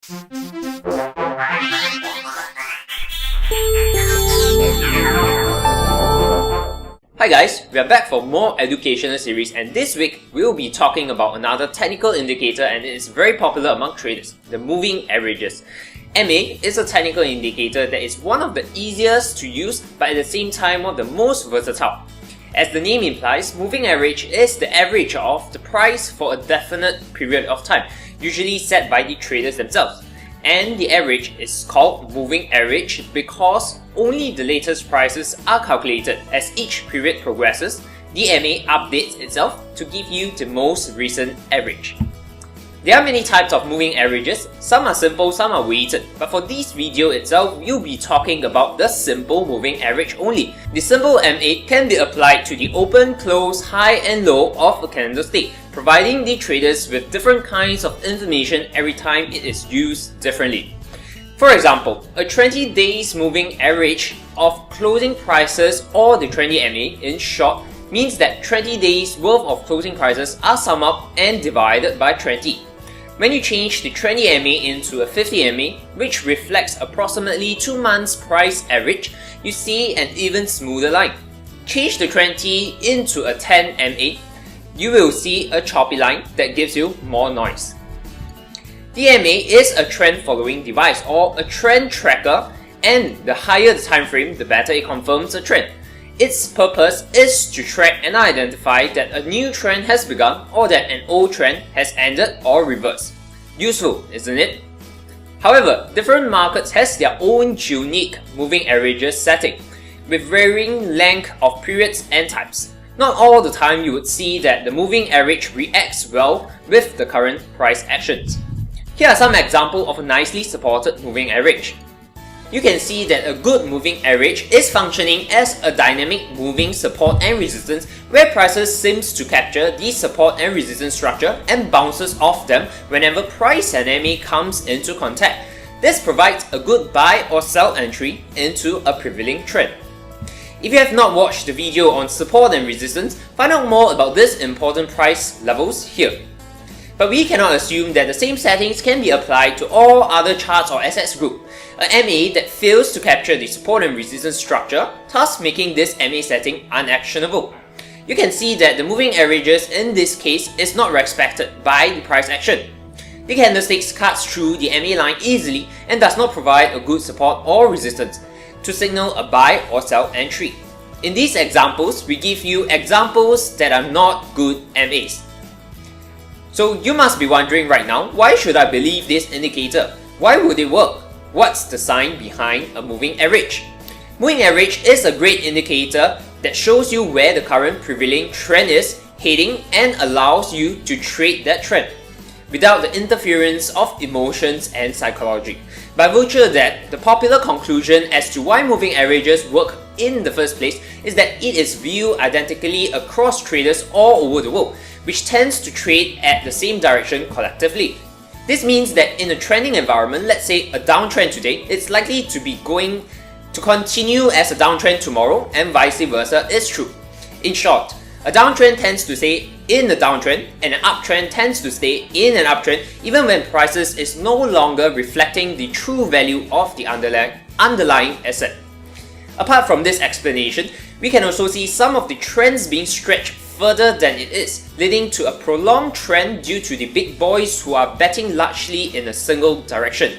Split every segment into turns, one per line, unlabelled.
Hi guys, we are back for more educational series, and this week we will be talking about another technical indicator, and it is very popular among traders, the moving averages. MA is a technical indicator that is one of the easiest to use but at the same time one of the most versatile. As the name implies, moving average is the average of the price for a definite period of time, usually set by the traders themselves. And the average is called moving average because only the latest prices are calculated. As each period progresses, the MA updates itself to give you the most recent average. There are many types of moving averages. Some are simple, some are weighted, but for this video itself, we'll be talking about the simple moving average only. The simple MA can be applied to the open, close, high and low of a candlestick, providing the traders with different kinds of information every time it is used differently. For example, a 20 days moving average of closing prices, or the trendy MA in short, means that 20 days worth of closing prices are summed up and divided by 20. When you change the 20 MA into a 50 MA, which reflects approximately 2 months price average, you see an even smoother line. Change the 20 into a 10 MA, you will see a choppy line that gives you more noise. The MA is a trend following device or a trend tracker, and the higher the time frame, the better it confirms a trend. Its purpose is to track and identify that a new trend has begun or that an old trend has ended or reversed. Useful, isn't it? However, different markets has their own unique moving averages setting, with varying length of periods and types. Not all the time you would see that the moving average reacts well with the current price actions. Here are some examples of a nicely supported moving average. You can see that a good moving average is functioning as a dynamic moving support and resistance, where prices seems to capture the support and resistance structure and bounces off them whenever price and MA comes into contact. This provides a good buy or sell entry into a prevailing trend. If you have not watched the video on support and resistance, find out more about these important price levels here. But we cannot assume that the same settings can be applied to all other charts or assets group. A MA that fails to capture the support and resistance structure, thus making this MA setting unactionable. You can see that the moving averages in this case is not respected by the price action. The candlesticks cuts through the MA line easily and does not provide a good support or resistance to signal a buy or sell entry. In these examples, we give you examples that are not good MAs. So you must be wondering right now, why should I believe this indicator? Why would it work? What's the sign behind a moving average? Moving average is a great indicator that shows you where the current prevailing trend is heading and allows you to trade that trend without the interference of emotions and psychology. By virtue of that, the popular conclusion as to why moving averages work in the first place is that it is viewed identically across traders all over the world, which tends to trade at the same direction collectively. This means that in a trending environment, let's say a downtrend today, it's likely to be going to continue as a downtrend tomorrow, and vice versa is true. In short, a downtrend tends to stay in a downtrend and an uptrend tends to stay in an uptrend even when prices is no longer reflecting the true value of the underlying asset. Apart from this explanation, we can also see some of the trends being stretched further than it is, leading to a prolonged trend due to the big boys who are betting largely in a single direction.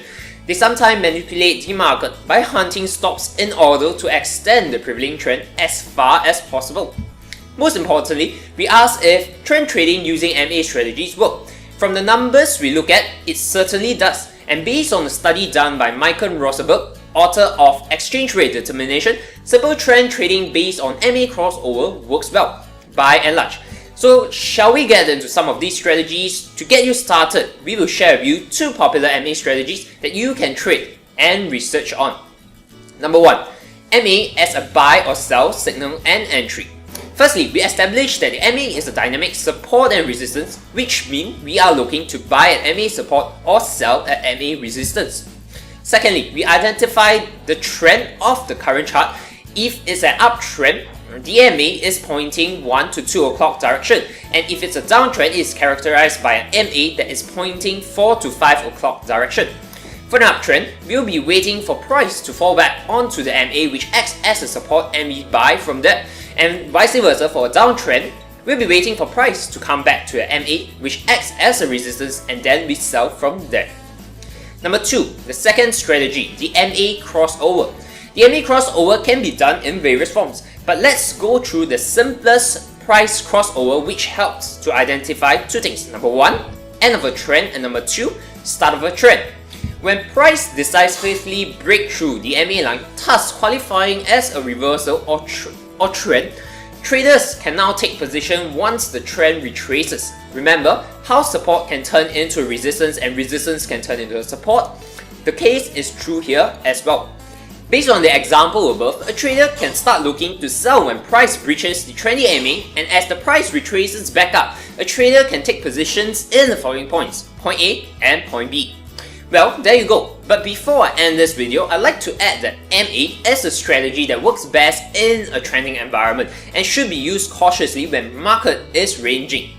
They sometimes manipulate the market by hunting stops in order to extend the prevailing trend as far as possible. Most importantly, we ask if trend trading using MA strategies work. From the numbers we look at, it certainly does, and based on a study done by Michael Rosenberg, author of Exchange Rate Determination, simple trend trading based on MA crossover works well, by and large. So shall we get into some of these strategies? To get you started, we will share with you 2 popular MA strategies that you can trade and research on. Number 1. MA as a buy or sell signal and entry. Firstly, we established that the MA is a dynamic support and resistance, which means we are looking to buy at MA support or sell at MA resistance. Secondly, we identify the trend of the current chart. If it's an uptrend, the MA is pointing 1 to 2 o'clock direction, and if it's a downtrend, it is characterized by an MA that is pointing 4 to 5 o'clock direction. For an uptrend, we'll be waiting for price to fall back onto the MA, which acts as a support, and we buy from that. And vice versa, for a downtrend, we'll be waiting for price to come back to a MA, which acts as a resistance, and then we sell from there. Number 2, the second strategy, the MA crossover. The MA crossover can be done in various forms, but let's go through the simplest price crossover, which helps to identify two things. Number 1, end of a trend, and number 2, start of a trend. When price decisively break through the MA line, thus qualifying as a reversal or trend, traders can now take position once the trend retraces. Remember how support can turn into resistance and resistance can turn into a support? The case is true here as well. Based on the example above, a trader can start looking to sell when price breaches the trendy MA, and as the price retraces back up, a trader can take positions in the following points, point A and point B. Well, there you go. But before I end this video, I'd like to add that MA is a strategy that works best in a trending environment and should be used cautiously when market is ranging.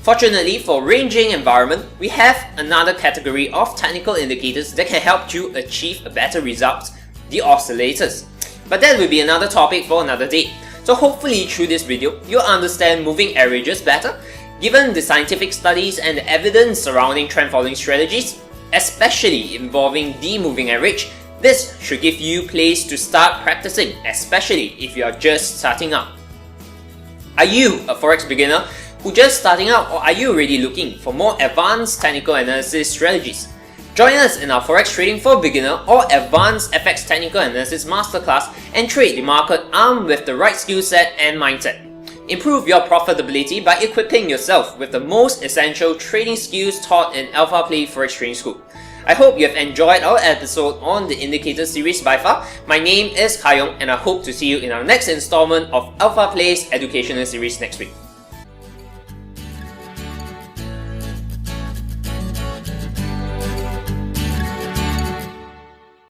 Fortunately, for ranging environment, we have another category of technical indicators that can help you achieve a better result, the oscillators. But that will be another topic for another day. So hopefully through this video, you'll understand moving averages better, given the scientific studies and the evidence surrounding trend following strategies, especially involving the moving average. This should give you a place to start practicing, especially if you are just starting out. Are you a Forex beginner who just starting out, or are you already looking for more advanced technical analysis strategies? Join us in our Forex Trading for Beginner or Advanced FX Technical Analysis Masterclass and trade the market armed with the right skill set and mindset. Improve your profitability by equipping yourself with the most essential trading skills taught in Alpha Play Forex Trading School. I hope you have enjoyed our episode on the Indicator series by far. My name is Kayong, and I hope to see you in our next installment of Alpha Play's educational series next week.